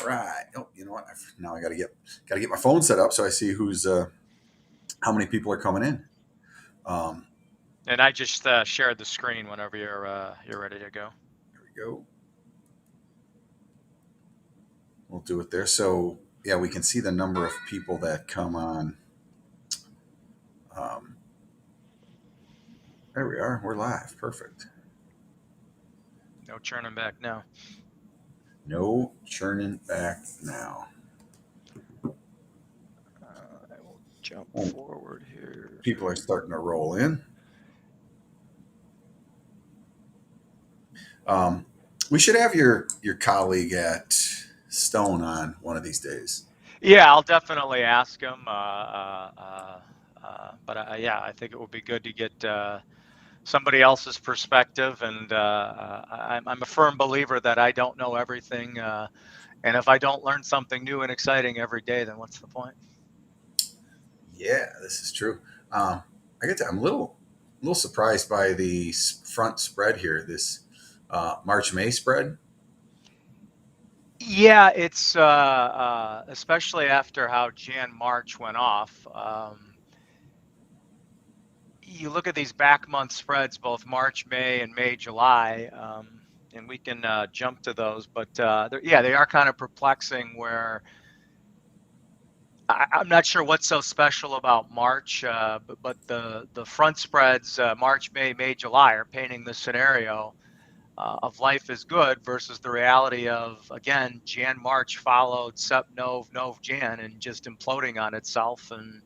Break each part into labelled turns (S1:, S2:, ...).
S1: All right. Oh, you know what? Now I got to get my phone set up so I see who's how many people are coming in. Um,
S2: And I just shared the screen whenever you're ready to go.
S1: There we go. We'll do it there. So yeah, we can see the number of people that come on. Um, there we are. We're live. Perfect.
S2: No churning back now.
S1: No churning back now.
S2: I will jump
S1: Oh,
S2: forward here.
S1: people are starting to roll in. Um, we should have your colleague at Stone on one of these days.
S2: Yeah, I'll definitely ask him. But yeah, I think it would be good to get somebody else's perspective. And I'm a firm believer that I don't know everything. And if I don't learn something new and exciting every day, then what's the point?
S1: Yeah, this is true. I'm a little surprised by the front spread here. This March May spread.
S2: Yeah, it's especially after how Jan March went off. You look at these back month spreads, both March, May, and May, July, and we can jump to those. But yeah, they are kind of perplexing. Where I'm not sure what's so special about March, but the front spreads, March, May, May, July, are painting this scenario of life is good versus the reality of, again, Jan March followed Sept-Nov Jan and just imploding on itself. And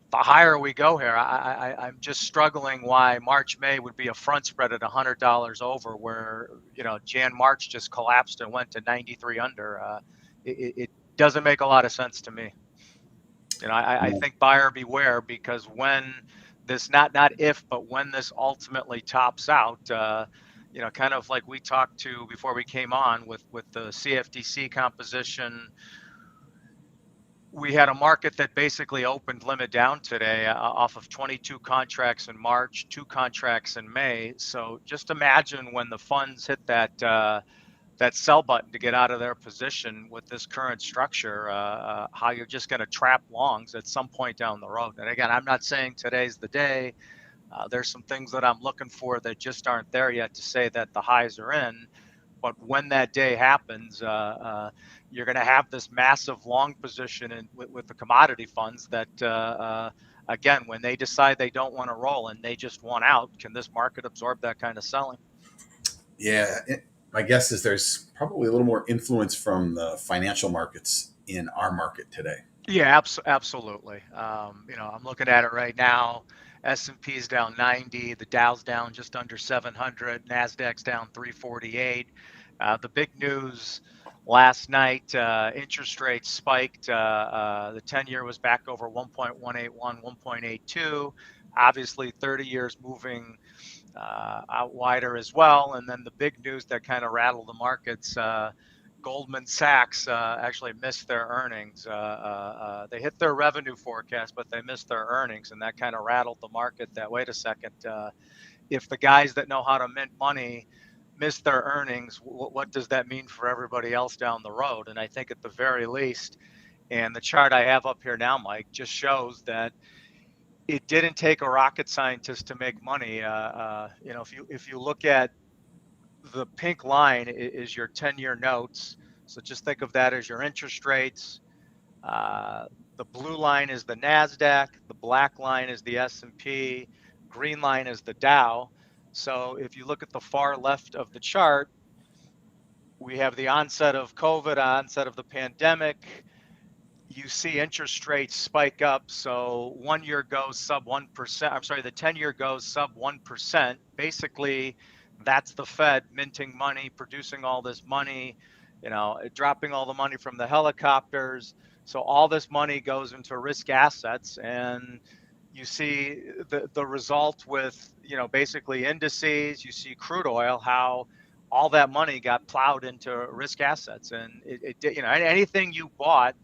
S2: the higher we go here, I'm just struggling why March May would be a front spread at $100 over, where Jan March just collapsed and went to 93 under. It doesn't make a lot of sense to me. I think buyer beware, because when this, not if, but when this ultimately tops out, kind of like we talked to before we came on with the CFTC composition, we had a market that basically opened limit down today off of 22 contracts in March, 2 contracts in May. So just imagine when the funds hit that sell button to get out of their position with this current structure, how you're just going to trap longs at some point down the road. And again, I'm not saying today's the day. There's some things that I'm looking for that just aren't there yet to say that the highs are in. But when that day happens, you're going to have this massive long position with the commodity funds that, again, when they decide they don't want to roll and they just want out, can this market absorb that kind of selling?
S1: Yeah, my guess is there's probably a little more influence from the financial markets in our market today.
S2: Yeah, absolutely. I'm looking at it right now. S&P's down 90, the Dow's down just under 700, Nasdaq's down 348. The big news last night, interest rates spiked. The 10-year was back over 1.181, 1.82. Obviously, 30 years moving out wider as well. And then the big news that kind of rattled the markets. Goldman Sachs actually missed their earnings. They hit their revenue forecast, but they missed their earnings, and that kind of rattled the market. That, wait a second, if the guys that know how to mint money miss their earnings, what does that mean for everybody else down the road? And I think at the very least, and the chart I have up here now, Mike, just shows that it didn't take a rocket scientist to make money. If you look at the pink line is your 10-year notes. So just think of that as your interest rates. The blue line is the NASDAQ. The black line is the S&P. Green line is the Dow. So if you look at the far left of the chart, we have the onset of COVID, onset of the pandemic. You see interest rates spike up. So 1 year goes sub 1%. I'm sorry, the 10-year goes sub 1%. Basically, that's the Fed minting money, producing all this money, dropping all the money from the helicopters. So all this money goes into risk assets, and you see the result with, basically indices. You see crude oil, how all that money got plowed into risk assets, and it anything you bought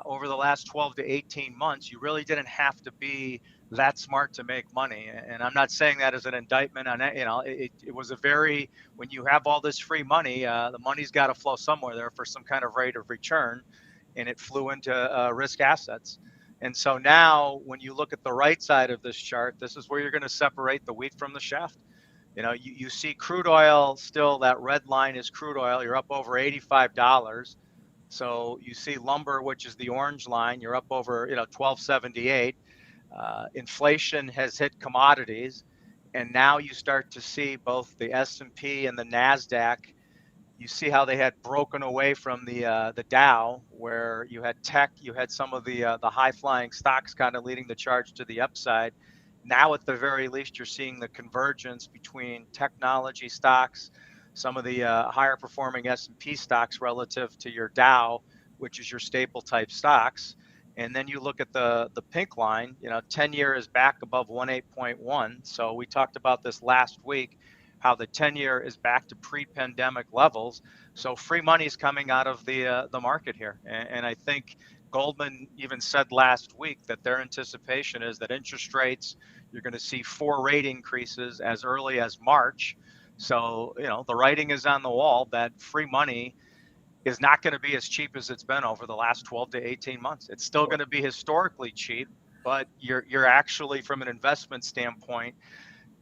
S2: over the last 12 to 18 months, you really didn't have to be that smart to make money. And I'm not saying that as an indictment on it. It was a very, when you have all this free money, the money's got to flow somewhere there for some kind of rate of return. And it flew into risk assets. And so now when you look at the right side of this chart, this is where you're going to separate the wheat from the chaff. You see crude oil still, that red line is crude oil. You're up over $85. So you see lumber, which is the orange line, you're up over 1278. Inflation has hit commodities, and now you start to see both the S&P and the Nasdaq. You see how they had broken away from the Dow, where you had tech, you had some of the high flying stocks kind of leading the charge to the upside. Now, at the very least, you're seeing the convergence between technology stocks, some of the higher performing S&P stocks relative to your Dow, which is your staple type stocks. And then you look at the pink line, 10-year is back above 18.1. So we talked about this last week, how the 10-year is back to pre-pandemic levels. So free money is coming out of the market here. And I think Goldman even said last week that their anticipation is that interest rates, you're going to see 4 rate increases as early as March. So, the writing is on the wall that free money is not going to be as cheap as it's been over the last 12 to 18 months. It's still going to be historically cheap, but you're actually, from an investment standpoint,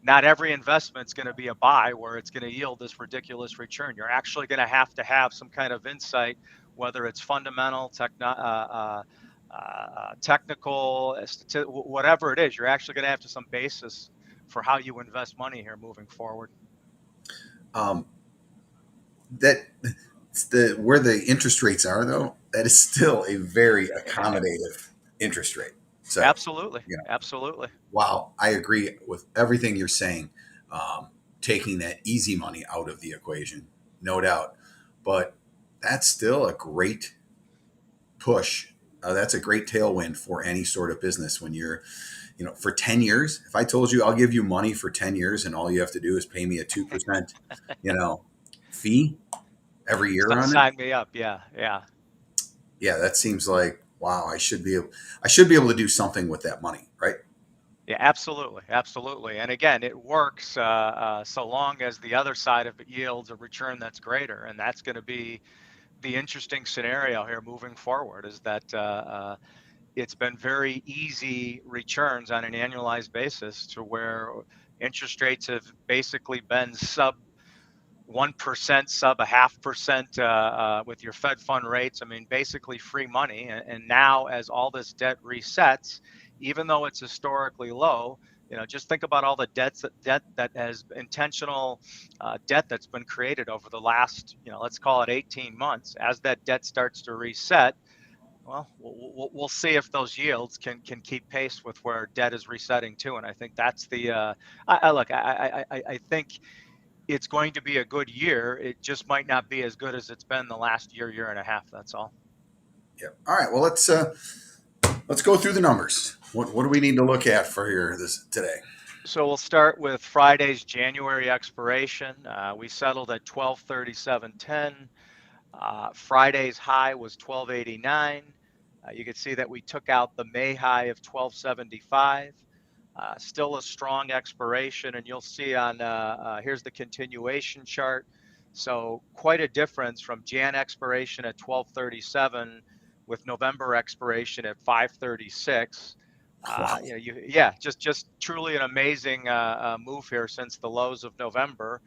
S2: not every investment's going to be a buy where it's going to yield this ridiculous return. You're actually going to have some kind of insight, whether it's fundamental, technical, whatever it is. You're actually going to have some basis for how you invest money here moving forward.
S1: That where the interest rates are, though, that is still a very accommodative interest rate. So
S2: Absolutely. Absolutely.
S1: Wow, I agree with everything you're saying. Taking that easy money out of the equation, no doubt, but that's still a great push. That's a great tailwind for any sort of business when you're, for 10 years. If I told you I'll give you money for 10 years and all you have to do is pay me a 2%, fee every year on it.
S2: Sign me up. Yeah.
S1: Yeah, that seems like, wow, I should be able to do something with that money, right?
S2: Yeah, absolutely. And again, it works so long as the other side of it yields a return that's greater, and that's going to be the interesting scenario here moving forward. Is that it's been very easy returns on an annualized basis, to where interest rates have basically been sub 1%, sub 0.5% with your Fed fund rates. I mean, basically free money. And now, as all this debt resets, even though it's historically low, just think about all the debt that has intentional debt that's been created over the last, let's call it 18 months. As that debt starts to reset, well, we'll see if those yields can keep pace with where debt is resetting to. And I think that's I think it's going to be a good year. It just might not be as good as it's been the last year and a half. That's all.
S1: Yeah. All right. Well, let's go through the numbers. What do we need to look at for here today?
S2: So we'll start with Friday's January expiration. We settled at 1237.10. Friday's high was 1289. You can see that we took out the May high of 1275. Still a strong expiration, and you'll see on here's the continuation chart. So quite a difference from Jan expiration at 1237 with November expiration at 536.
S1: Wow.
S2: Just truly an amazing move here since the lows of November.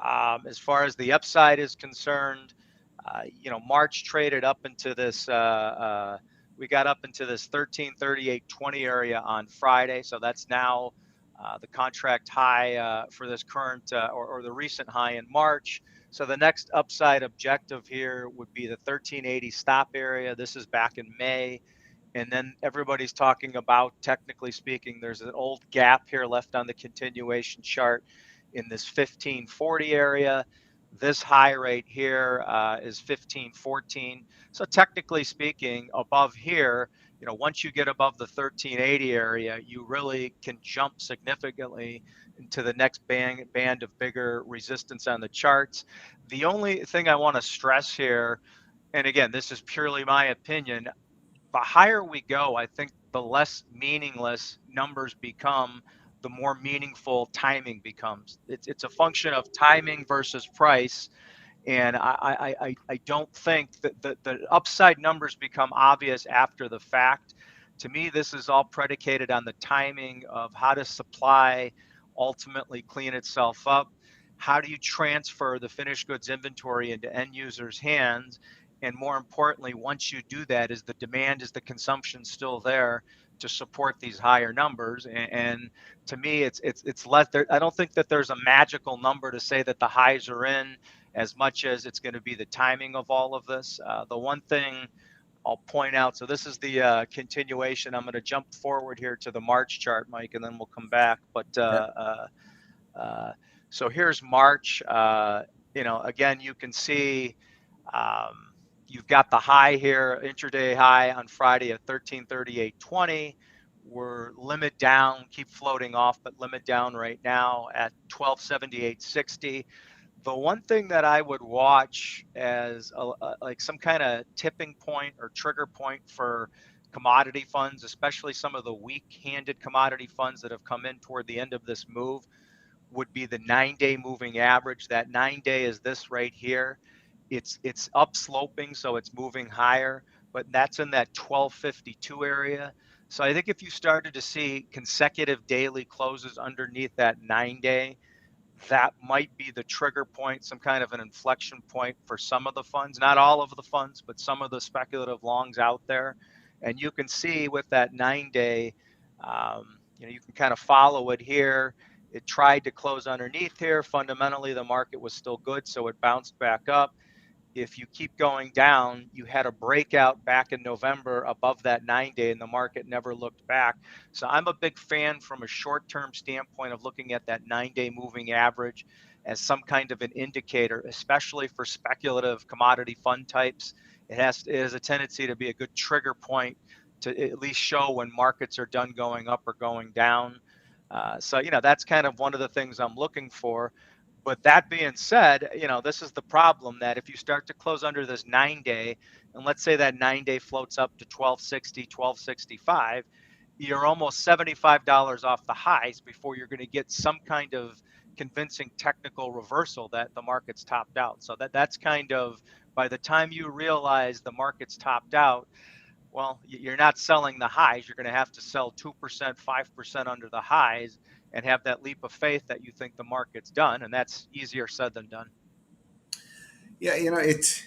S2: As far as the upside is concerned, March traded up into this. We got up into this 1338.20 area on Friday, so that's now the contract high for this current or the recent high in March. So the next upside objective here would be the 1380 stop area. This is back in May. And then everybody's talking about, technically speaking, there's an old gap here left on the continuation chart in this 1540 area. This high rate here is 1514. So technically speaking, above here, once you get above the 1380 area, you really can jump significantly into the next band of bigger resistance on the charts. The only thing I want to stress here, and again, this is purely my opinion, the higher we go, I think the less meaningless numbers become, the more meaningful timing becomes. It's a function of timing versus price. And I don't think that the upside numbers become obvious after the fact. To me, this is all predicated on the timing of how does supply ultimately clean itself up? How do you transfer the finished goods inventory into end users' hands? And more importantly, once you do that, is the demand, is the consumption still there to support these higher numbers? And to me, it's less there. I don't think that there's a magical number to say that the highs are in, as much as it's going to be the timing of all of this. The one thing I'll point out, so this is the continuation. I'm going to jump forward here to the March chart, Mike, and then we'll come back. But
S1: Okay.
S2: so here's March. Again, you can see you've got the high here, intraday high on Friday at 1338.20. We're limit down, keep floating off, but limit down right now at 1278.60. The one thing that I would watch as like some kind of tipping point or trigger point for commodity funds, especially some of the weak-handed commodity funds that have come in toward the end of this move, would be the 9-day moving average. That 9-day is this right here. It's up sloping, so it's moving higher, but that's in that 1252 area. So I think if you started to see consecutive daily closes underneath that 9-day, that might be the trigger point, some kind of an inflection point for some of the funds, not all of the funds, but some of the speculative longs out there. And you can see with that 9-day, you can kind of follow it here. It tried to close underneath here. Fundamentally, the market was still good, so it bounced back up. If you keep going down, you had a breakout back in November above that 9-day, and the market never looked back. So I'm a big fan from a short-term standpoint of looking at that 9-day moving average as some kind of an indicator, especially for speculative commodity fund types. It has a tendency to be a good trigger point to at least show when markets are done going up or going down. So that's kind of one of the things I'm looking for. But that being said, this is the problem, that if you start to close under this 9-day, and let's say that 9-day floats up to 1260, 1265, you're almost $75 off the highs before you're going to get some kind of convincing technical reversal that the market's topped out. So that's kind of, by the time you realize the market's topped out, well, you're not selling the highs. You're going to have to sell 2%, 5% under the highs and have that leap of faith that you think the market's done. And that's easier said than done.
S1: Yeah, it's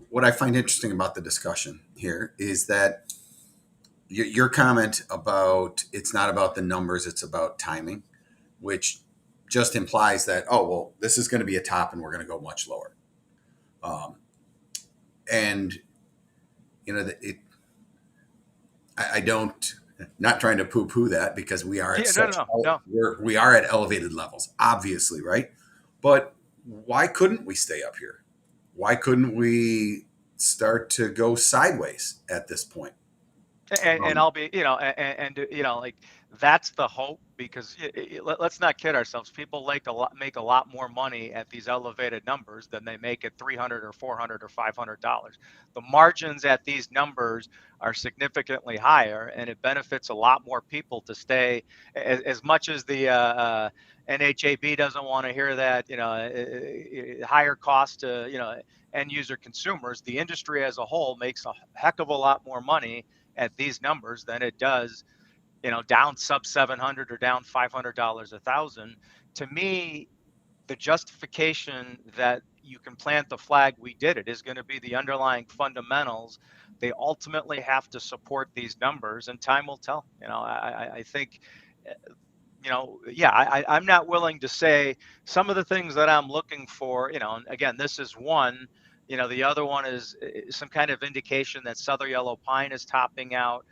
S1: what I find interesting about the discussion here is that your comment about it's not about the numbers, it's about timing, which just implies that, oh, well, this is going to be a top and we're going to go much lower. And, it, I don't, not trying to poo poo that, because we are at
S2: No.
S1: we are at elevated levels, obviously, right? But why couldn't we stay up here? Why couldn't we start to go sideways at this point?
S2: And I'll be, like, that's the hope, because let's not kid ourselves. People make a lot more money at these elevated numbers than they make at $300 or $400 or $500. The margins at these numbers are significantly higher, and it benefits a lot more people to stay. As much as the NHAB doesn't want to hear that, higher cost to end user consumers, the industry as a whole makes a heck of a lot more money at these numbers than it does, down sub 700 or down $500 a thousand. To me, the justification that you can plant the flag, we did it, is going to be the underlying fundamentals. They ultimately have to support these numbers, and time will tell. I think, I'm not willing to say some of the things that I'm looking for, and again, this is one. The other one is some kind of indication that Southern Yellow Pine is topping out.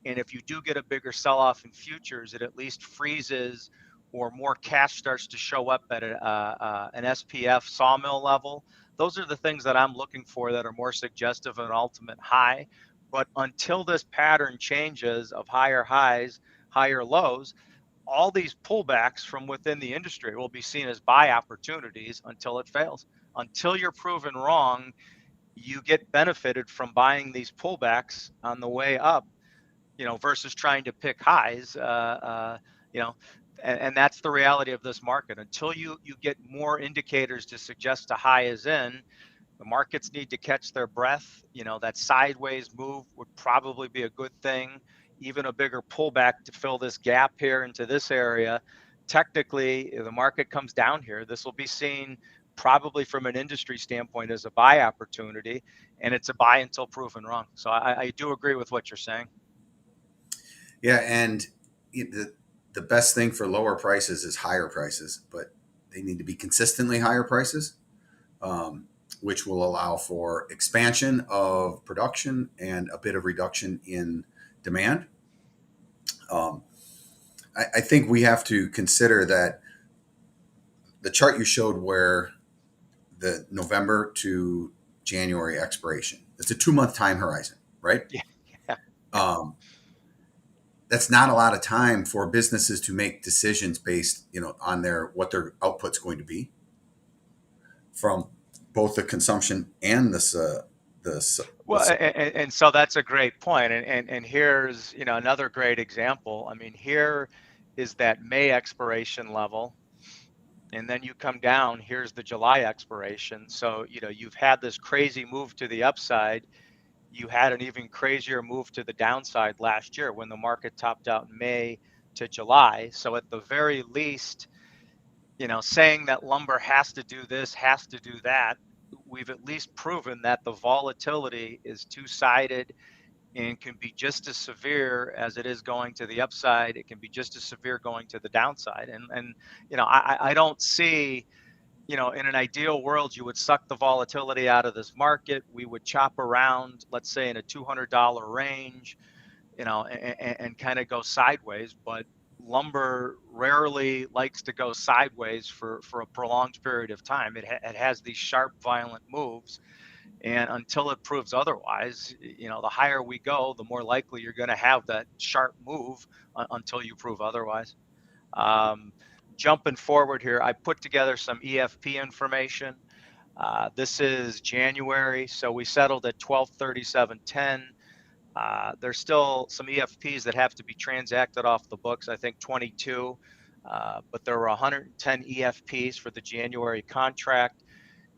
S2: And if you do get a bigger sell-off in futures, it at least freezes, or more cash starts to show up at an SPF sawmill level. Those are the things that I'm looking for that are more suggestive of an ultimate high. But until this pattern changes of higher highs, higher lows, all these pullbacks from within the industry will be seen as buy opportunities until it fails. Until you're proven wrong, you get benefited from buying these pullbacks on the way up, versus trying to pick highs, you know, and that's the reality of this market. Until you get more indicators to suggest a high is in, the markets need to catch their breath. That sideways move would probably be a good thing. Even a bigger pullback to fill this gap here into this area. Technically, if the market comes down here, this will be seen probably from an industry standpoint as a buy opportunity, and it's a buy until proven wrong. So I do agree with what you're saying.
S1: Yeah, and the best thing for lower prices is higher prices, but they need to be consistently higher prices, which will allow for expansion of production and a bit of reduction in demand. Um, I think we have to consider that the chart you showed where the November to January expiration, it's a 2 month time horizon, right?
S2: Yeah, yeah,
S1: Um, that's not a lot of time for businesses to make decisions based, on what their output's going to be from both the consumption and
S2: well, and so that's a great point. And here's, another great example. I mean, here is that May expiration level, and then you come down, here's the July expiration. So, you've had this crazy move to the upside. You had an even crazier move to the downside last year when the market topped out in May to July. So at the very least, saying that lumber has to do this, has to do that, we've at least proven that the volatility is two-sided and can be just as severe as it is going to the upside. It can be just as severe going to the downside. And I don't see, in an ideal world, you would suck the volatility out of this market. We would chop around, let's say, in a $200 range, and kind of go sideways. But lumber rarely likes to go sideways for a prolonged period of time. It has these sharp, violent moves. And until it proves otherwise, the higher we go, the more likely you're going to have that sharp move until you prove otherwise. Um, Jumping forward here, I put together some EFP information. This is January, so we settled at 1237.10. There's still some EFPs that have to be transacted off the books, I think 22, but there were 110 EFPs for the January contract.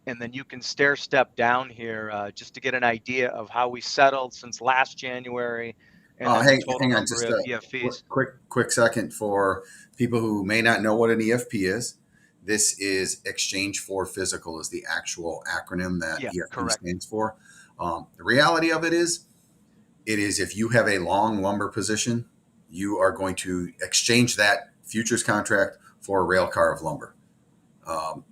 S2: And then you can stair step down here just to get an idea of how we settled since last January, and then the total
S1: Hang on,
S2: number
S1: just
S2: of
S1: a
S2: EFPs.
S1: quick second for people who may not know what an EFP is. This is Exchange for Physical, is the actual acronym that
S2: Yeah,
S1: EFP
S2: correct.
S1: stands for. The reality of it is if you have a long lumber position, you are going to exchange that futures contract for a rail car of lumber.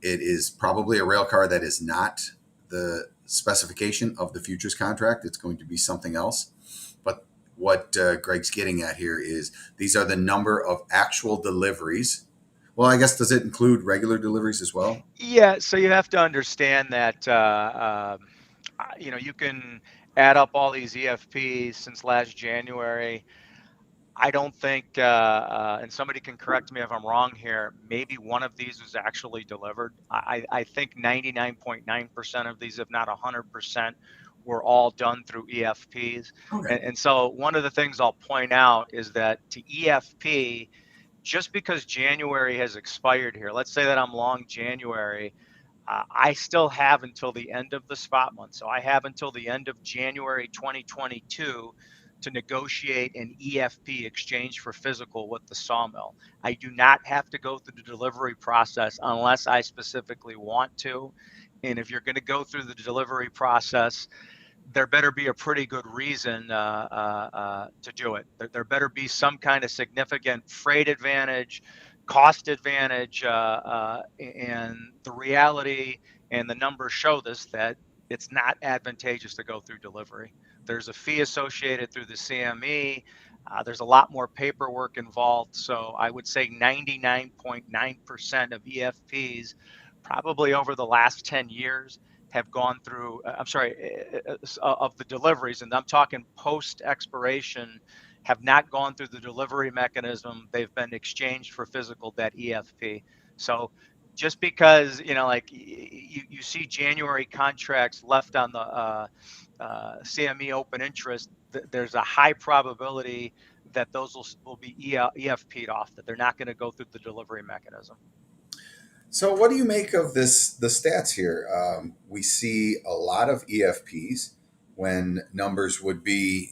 S1: It is probably a rail car that is not the specification of the futures contract. It's going to be something else. But what Greg's getting at here is these are the number of actual deliveries. Well, I guess, does it include regular deliveries as well?
S2: Yeah, so you have to understand that you can add up all these EFPs since last January. I don't think, and somebody can correct me if I'm wrong here, maybe one of these was actually delivered. I think 99.9% of these, if not 100%, were all done through EFPs.
S1: Okay.
S2: And so one of the things I'll point out is that to EFP, just because January has expired here, let's say that I'm long January, I still have until the end of the spot month. So I have until the end of January 2022 to negotiate an EFP, exchange for physical, with the sawmill. I do not have to go through the delivery process unless I specifically want to. And if you're going to go through the delivery process, there better be a pretty good reason to do it. There better be some kind of significant freight advantage, cost advantage, and the reality and the numbers show this, that it's not advantageous to go through delivery. There's a fee associated through the CME. There's a lot more paperwork involved. So I would say 99.9% of EFPs, probably over the last 10 years, have gone through, of the deliveries, and I'm talking post expiration, have not gone through the delivery mechanism. They've been exchanged for physical, that EFP. So just because, like you see January contracts left on the CME open interest, there's a high probability that those will be EFP'd off, that they're not going to go through the delivery mechanism.
S1: So, what do you make of this? The stats here, we see a lot of EFPs when numbers would be,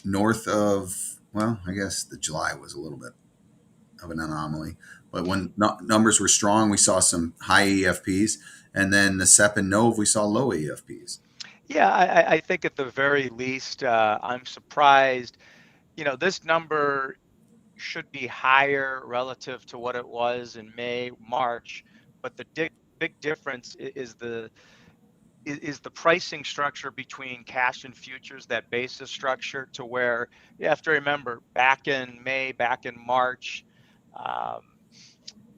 S1: north of. Well, I guess the July was a little bit of an anomaly, but when numbers were strong, we saw some high EFPs, and then the Sept-Nov we saw low EFPs.
S2: Yeah, I think at the very least, I'm surprised. This number should be higher relative to what it was in May, March, but the big difference is the pricing structure between cash and futures, that basis structure, to where you have to remember back in May, back in March, um,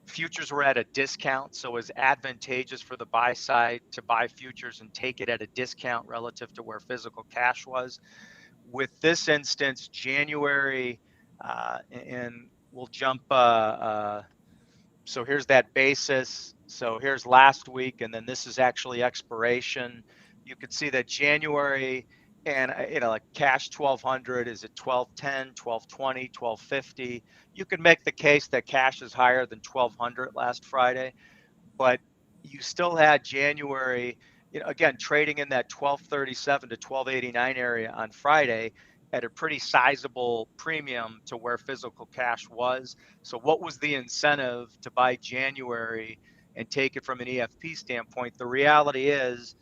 S2: futures were at a discount, so it was advantageous for the buy side to buy futures and take it at a discount relative to where physical cash was. With this instance, January, and we'll jump. So here's that basis. So here's last week, and then this is actually expiration. You could see that January, and like cash 1200 is at 1210, 1220, 1250. You could make the case that cash is higher than 1200 last Friday, but you still had January, again, trading in that 1237 to 1289 area on Friday at a pretty sizable premium to where physical cash was. So what was the incentive to buy January and take it from an EFP standpoint? The reality is,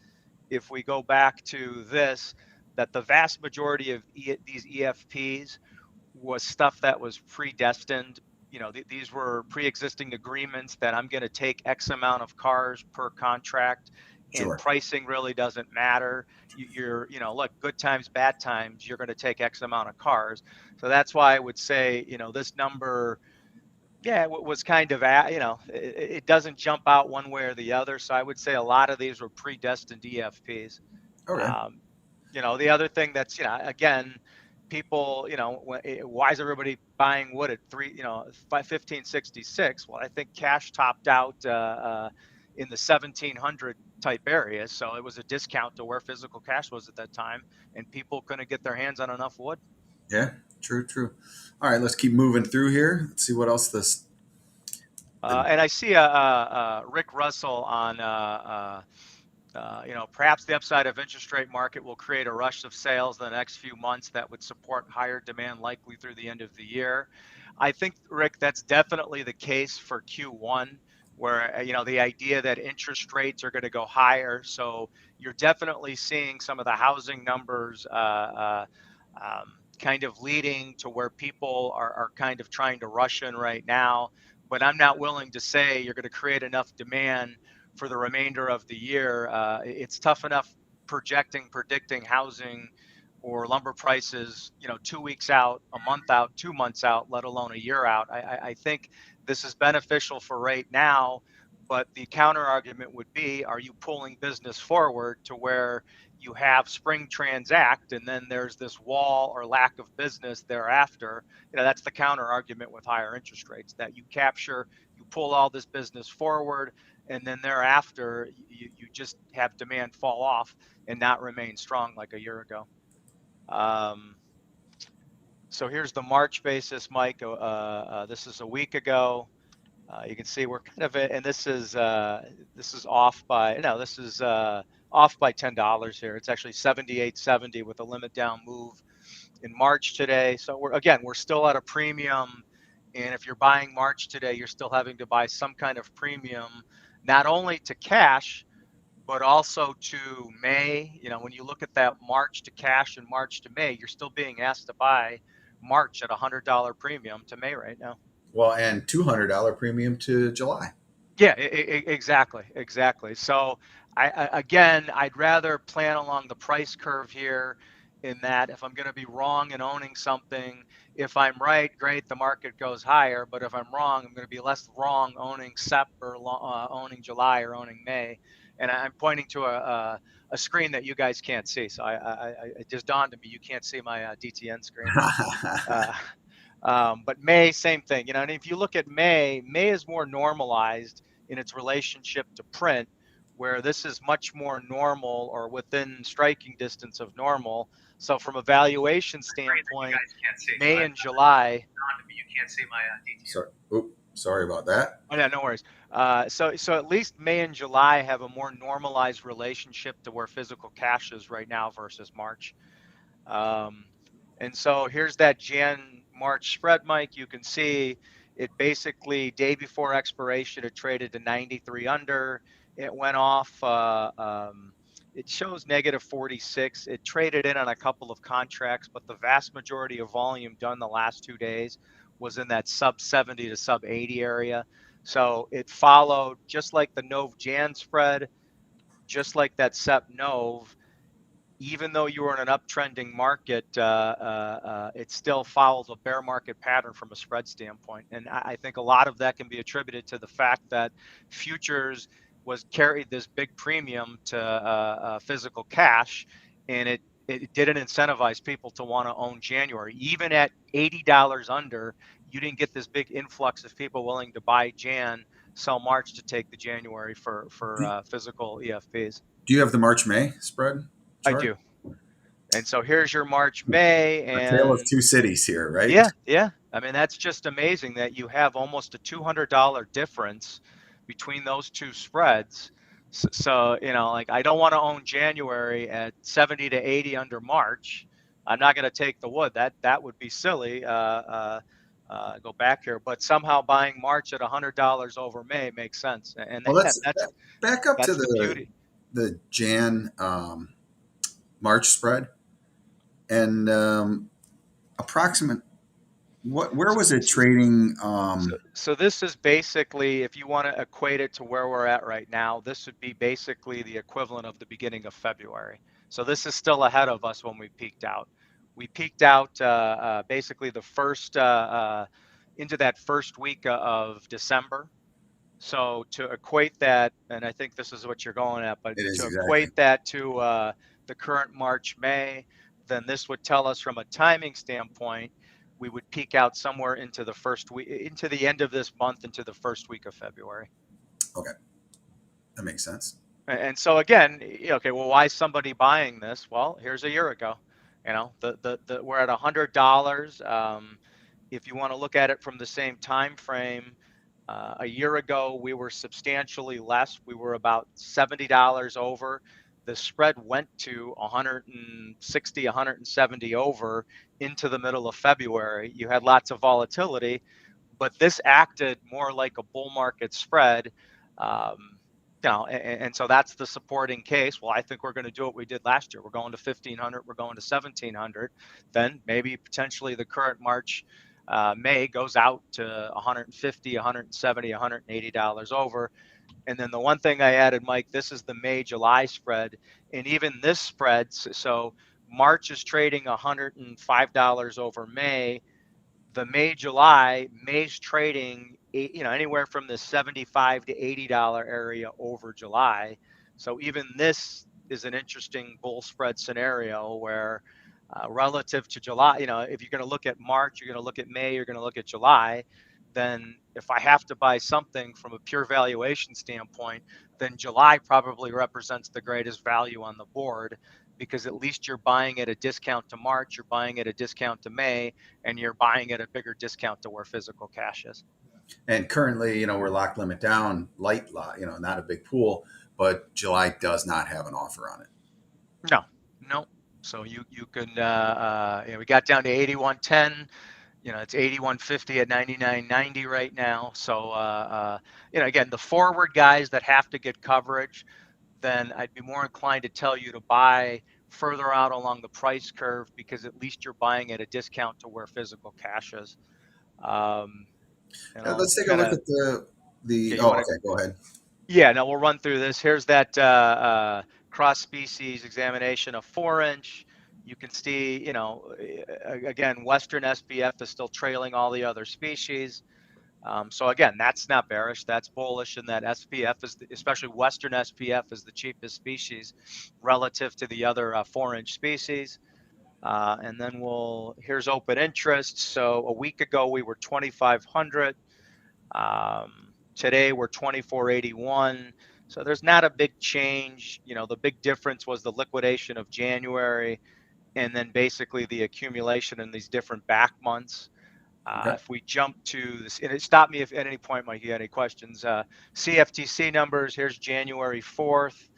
S2: if we go back to this, that the vast majority of these EFPs was stuff that was predestined. These were pre-existing agreements that I'm going to take X amount of cars per contract, and
S1: Sure.
S2: pricing really doesn't matter. Look, good times, bad times, you're going to take X amount of cars. So that's why I would say, this number, yeah, was kind of it doesn't jump out one way or the other. So I would say a lot of these were predestined EFPs.
S1: Okay.
S2: Um, the other thing that's, again, people, why is everybody buying wood at 1566? Well, I think cash topped out in the 1700 type area. So it was a discount to where physical cash was at that time, and people couldn't get their hands on enough wood.
S1: Yeah. True. True. All right. Let's keep moving through here. Let's see what else this.
S2: And I see Rick Russell on perhaps the upside of interest rate market will create a rush of sales in the next few months that would support higher demand likely through the end of the year. I think, Rick, that's definitely the case for Q1, where the idea that interest rates are going to go higher. So you're definitely seeing some of the housing numbers kind of leading to where people are kind of trying to rush in right now. But I'm not willing to say you're going to create enough demand for the remainder of the year. It's tough enough predicting housing or lumber prices, 2 weeks out, a month out, 2 months out, let alone a year out. I think this is beneficial for right now, but the counter argument would be, are you pulling business forward to where you have spring transact and then there's this wall or lack of business thereafter? That's the counter argument with higher interest rates, that you pull all this business forward, and then thereafter you just have demand fall off and not remain strong like a year ago. So here's the March basis, Mike. This is a week ago. You can see we're kind of, and this is off by, no, this is off by $10 here. It's actually 78.70 with a limit down move in March today. So we're still at a premium. And if you're buying March today, you're still having to buy some kind of premium, not only to cash, but also to May. When you look at that March to cash and March to May, you're still being asked to buy March at $100 premium to May right now.
S1: Well, and $200 premium to July.
S2: Yeah, exactly. So again, I'd rather plan along the price curve here, in that if I'm going to be wrong in owning something, if I'm right, great, the market goes higher. But if I'm wrong, I'm going to be less wrong owning Sep or owning July or owning May. And I'm pointing to a screen that you guys can't see. So it just dawned on me, you can't see my DTN screen. But May, same thing. And if you look at May is more normalized. in its relationship to print, where this is much more normal or within striking distance of normal. So from a valuation standpoint, May and July.
S1: You can't say my details. Sorry about that.
S2: Oh yeah, no worries. So at least May and July have a more normalized relationship to where physical cash is right now versus March. Um, and so here's that Jan March spread, Mike. You can see it basically day before expiration, it traded to 93 under. It went off. It shows negative 46. It traded in on a couple of contracts, but the vast majority of volume done the last 2 days was in that sub 70 to sub 80 area. So it followed just like the Nov Jan spread, just like that Sept-Nov. Even though you were in an uptrending market, it still follows a bear market pattern from a spread standpoint. And I think a lot of that can be attributed to the fact that futures was carried this big premium to physical cash, and it didn't incentivize people to want to own January. Even at $80 under, you didn't get this big influx of people willing to buy Jan, sell March to take the January for physical EFPs.
S1: Do you have the March-May spread
S2: I
S1: chart?
S2: do. And so here's your March, May,
S1: A tale of
S2: and
S1: two cities here, right?
S2: yeah. I mean, that's just amazing that you have almost a $200 difference between those two spreads. So, like I don't want to own January at 70 to 80 under March. I'm not going to take the wood. That would be silly. Go back here, but somehow buying March at $100 over May makes sense. And
S1: Well,
S2: again,
S1: back up to
S2: that's the beauty.
S1: the Jan March spread and approximate. Where was it trading?
S2: So this is basically, if you want to equate it to where we're at right now, this would be basically the equivalent of the beginning of February. So this is still ahead of us when we peaked out. We peaked out basically the first into that first week of December. So to equate that, and I think this is what you're going at, but
S1: It is
S2: to
S1: exactly.
S2: equate that to the current March, May, then this would tell us from a timing standpoint, we would peak out somewhere into the first week, into the end of this month, into the first week of February.
S1: Okay, that makes sense.
S2: And so again, okay, well, why is somebody buying this? Well, here's a year ago. We're at $100. If you want to look at it from the same time frame, a year ago we were substantially less. We were about $70 over. The spread went to 160, 170 over into the middle of February. You had lots of volatility, but this acted more like a bull market spread. And so that's the supporting case. Well, I think we're going to do what we did last year. We're going to 1,500. We're going to 1,700. Then maybe potentially the current March, May goes out to 150, 170, $180 over. And then the one thing I added, Mike, this is the May July spread, and even this spread. So March is trading $105 over May. The May July, May's trading anywhere from the 75 to $80 area over July. So even this is an interesting bull spread scenario where relative to July, if you're going to look at March, you're going to look at May, you're going to look at July, then if I have to buy something from a pure valuation standpoint, then July probably represents the greatest value on the board, because at least you're buying at a discount to March, you're buying at a discount to May, and you're buying at a bigger discount to where physical cash is.
S1: And currently, we're lock limit down, light lot, not a big pool, but July does not have an offer on it.
S2: No. So you can we got down to 81.10. It's 81.50 at 99.90 right now. So again, the forward guys that have to get coverage, then I'd be more inclined to tell you to buy further out along the price curve, because at least you're buying at a discount to where physical cash is.
S1: Let's take a look at the. Oh, okay, go ahead.
S2: Yeah, no, we'll run through this. Here's that cross-species examination of 4-inch. You can see, again, Western SPF is still trailing all the other species. So again, that's not bearish, that's bullish, and that SPF is, especially Western SPF, is the cheapest species relative to the other 4-inch species. And then here's open interest. So a week ago we were 2,500. Today we're 24.81. So there's not a big change. The big difference was the liquidation of January and then basically the accumulation in these different back months.
S1: Okay.
S2: If we jump to this, and stop me if at any point, Mike, you got any questions. CFTC numbers, here's January 4th.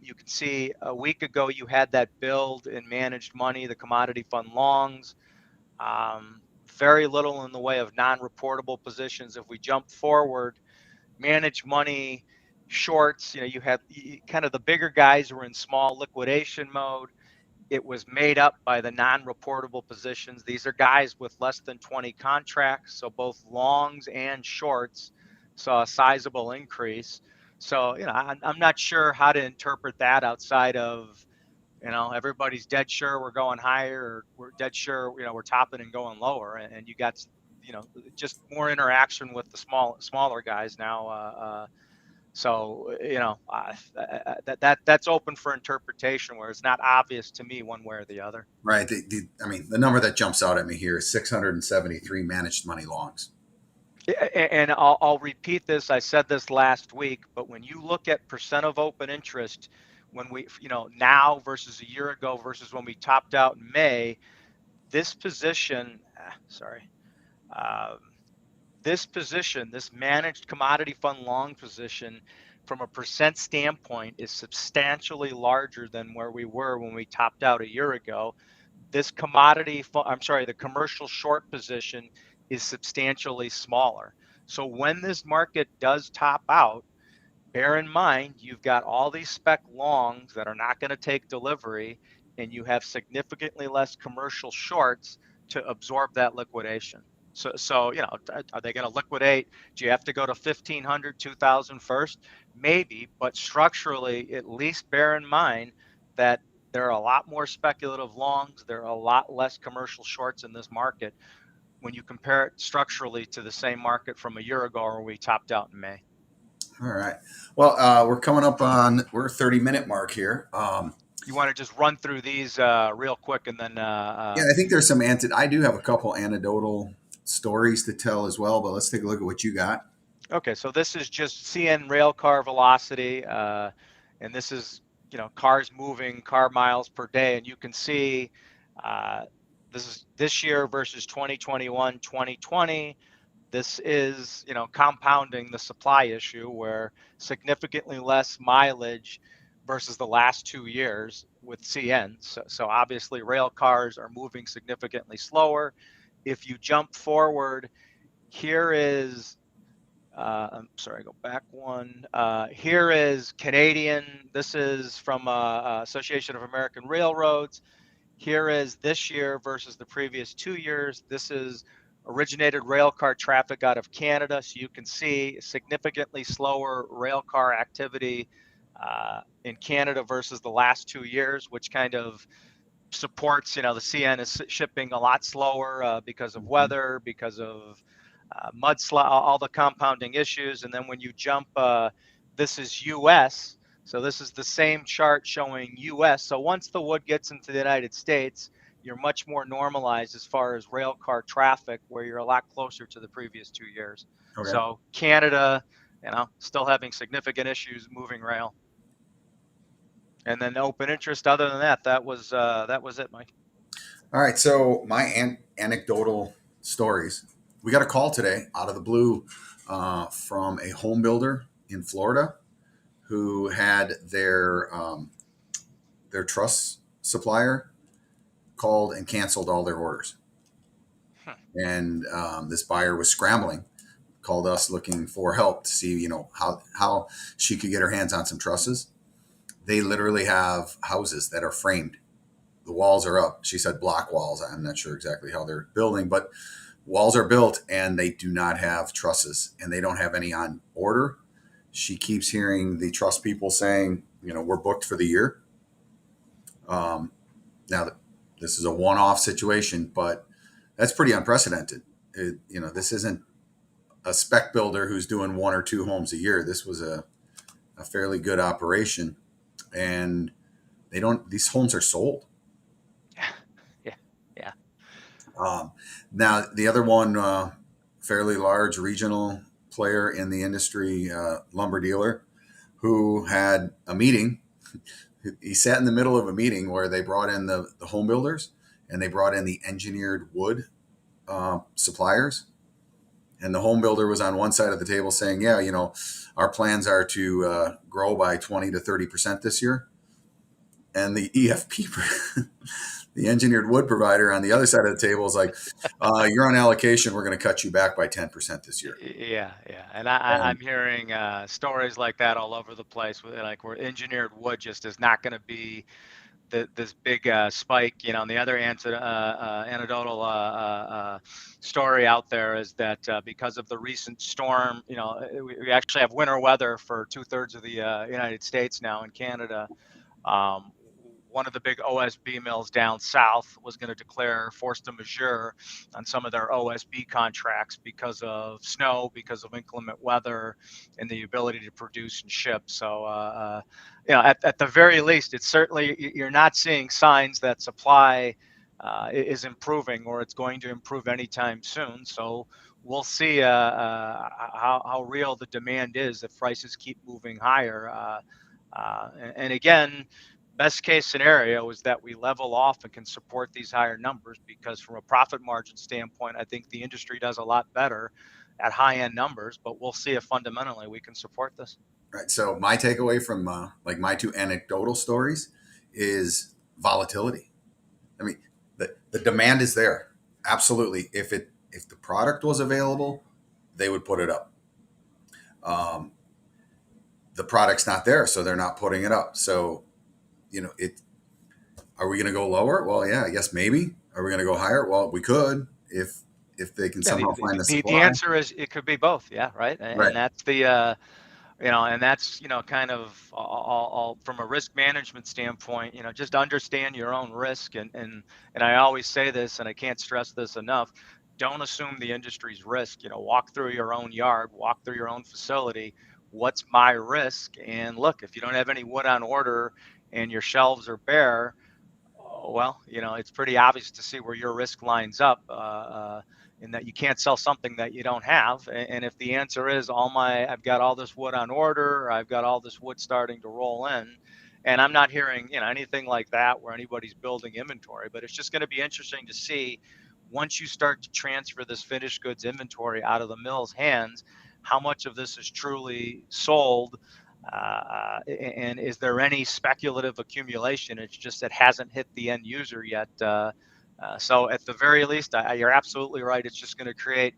S2: You can see a week ago you had that build in managed money, the commodity fund longs. Very little in the way of non-reportable positions. If we jump forward, managed money shorts, you had kind of the bigger guys were in small liquidation mode. It was made up by the non-reportable positions. These are guys with less than 20 contracts, so both longs and shorts saw a sizable increase. So, I'm not sure how to interpret that outside of, everybody's dead sure we're going higher, or we're dead sure, we're topping and going lower. And you got, just more interaction with the smaller guys now. So that's open for interpretation, where it's not obvious to me one way or the other.
S1: Right. I mean, the number that jumps out at me here is 673 managed money longs.
S2: And I'll repeat this. I said this last week, but when you look at percent of open interest, when we, now versus a year ago versus when we topped out in May, this position, um, this managed commodity fund long position, from a percent standpoint, is substantially larger than where we were when we topped out a year ago. The commercial short position is substantially smaller. So when this market does top out, bear in mind, you've got all these spec longs that are not going to take delivery, and you have significantly less commercial shorts to absorb that liquidation. So are they going to liquidate? Do you have to go to 1,500, 2,000 first? Maybe, but structurally, at least bear in mind that there are a lot more speculative longs. There are a lot less commercial shorts in this market when you compare it structurally to the same market from a year ago where we topped out in May.
S1: All right. Well, we're coming up on, we're 30-minute mark here.
S2: You want to just run through these real quick, and then
S1: Yeah, I think there's some I do have a couple anecdotal stories to tell as well, but let's take a look at what you got.
S2: Okay, so this is just CN rail car velocity, and this is cars moving, car miles per day, and you can see this is this year versus 2021, 2020. This is compounding the supply issue, where significantly less mileage versus the last 2 years with CN. So obviously rail cars are moving significantly slower. If you jump forward, here is I'm sorry, go back one. Here is Canadian. This is from Association of American Railroads. Here is this year versus the previous 2 years. This is originated rail car traffic out of Canada. So you can see significantly slower rail car activity in Canada versus the last 2 years, which kind of supports, the CN is shipping a lot slower because of weather, because of mudslide, all the compounding issues. And then when you jump, this is US. So this is the same chart showing US. So once the wood gets into the United States, you're much more normalized as far as rail car traffic, where you're a lot closer to the previous 2 years.
S1: Okay.
S2: So Canada, still having significant issues moving rail. And then open interest. Other than that, that was it, Mike.
S1: All right. So my anecdotal stories. We got a call today out of the blue from a home builder in Florida who had their truss supplier called and canceled all their orders. And this buyer was scrambling, called us looking for help to see, how she could get her hands on some trusses. They literally have houses that are framed. The walls are up. She said block walls. I'm not sure exactly how they're building, but walls are built and they do not have trusses, and they don't have any on order. She keeps hearing the truss people saying, we're booked for the year. Now, this is a one-off situation, but that's pretty unprecedented. This isn't a spec builder who's doing 1 or 2 homes a year. This was a fairly good operation, and these homes are sold.
S2: Yeah.
S1: Now the other one, fairly large regional player in the industry, lumber dealer, who had a meeting. He sat in the middle of a meeting where they brought in the home builders and they brought in the engineered wood suppliers. And the home builder was on one side of the table saying, yeah, our plans are to grow by 20 to 30% this year. And the EFP, the engineered wood provider on the other side of the table is like, you're on allocation. We're going to cut you back by 10% this year.
S2: Yeah, yeah, and I'm
S1: And
S2: hearing stories like that all over the place. Like where engineered wood just is not going to be this big spike. And the other anecdotal story out there is that because of the recent storm, we actually have winter weather for 2/3 of the United States now, and Canada. Um, One of the big OSB mills down south was going to declare force majeure on some of their OSB contracts because of snow, because of inclement weather, and the ability to produce and ship. So, at the very least, it's certainly, you're not seeing signs that supply is improving or it's going to improve anytime soon. So we'll see how real the demand is if prices keep moving higher. And again, best case scenario is that we level off and can support these higher numbers, because from a profit margin standpoint, I think the industry does a lot better at high end numbers, but we'll see if fundamentally we can support this.
S1: right. So my takeaway from like my two anecdotal stories is volatility. I mean, the demand is there. Absolutely. If the product was available, they would put it up. Um, the product's not there, so they're not putting it up. So, it. Are we going to go lower? Well, yeah, I guess maybe. Are we going to go higher? Well, we could if they can
S2: Yeah,
S1: somehow find the
S2: the
S1: supply.
S2: answer is it could be both. Yeah, right.
S1: Right.
S2: And that's the and that's kind of all from a risk management standpoint. Just understand your own risk, and I always say this, and I can't stress this enough. Don't assume the industry's risk. Walk through your own yard, walk through your own facility. What's my risk? And look, if you don't have any wood on order and your shelves are bare, well, it's pretty obvious to see where your risk lines up, in that you can't sell something that you don't have. And if the answer is I've got all this wood on order, or I've got all this wood starting to roll in, and I'm not hearing, anything like that where anybody's building inventory, but it's just going to be interesting to see once you start to transfer this finished goods inventory out of the mill's hands, how much of this is truly sold, and is there any speculative accumulation? It's just it hasn't hit the end user yet. So at the very least, you're absolutely right. It's just going to create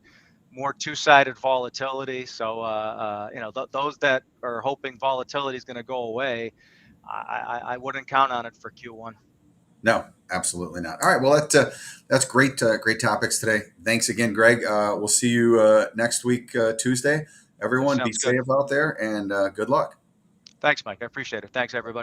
S2: more two-sided volatility. So those that are hoping volatility is going to go away, I wouldn't count on it for Q1.
S1: No, absolutely not. All right. Well, that's great. Great topics today. Thanks again, Greg. We'll see you next week, Tuesday. Everyone, be
S2: Sounds good.
S1: safe out there and good luck.
S2: Thanks, Mike. I appreciate it. Thanks, everybody.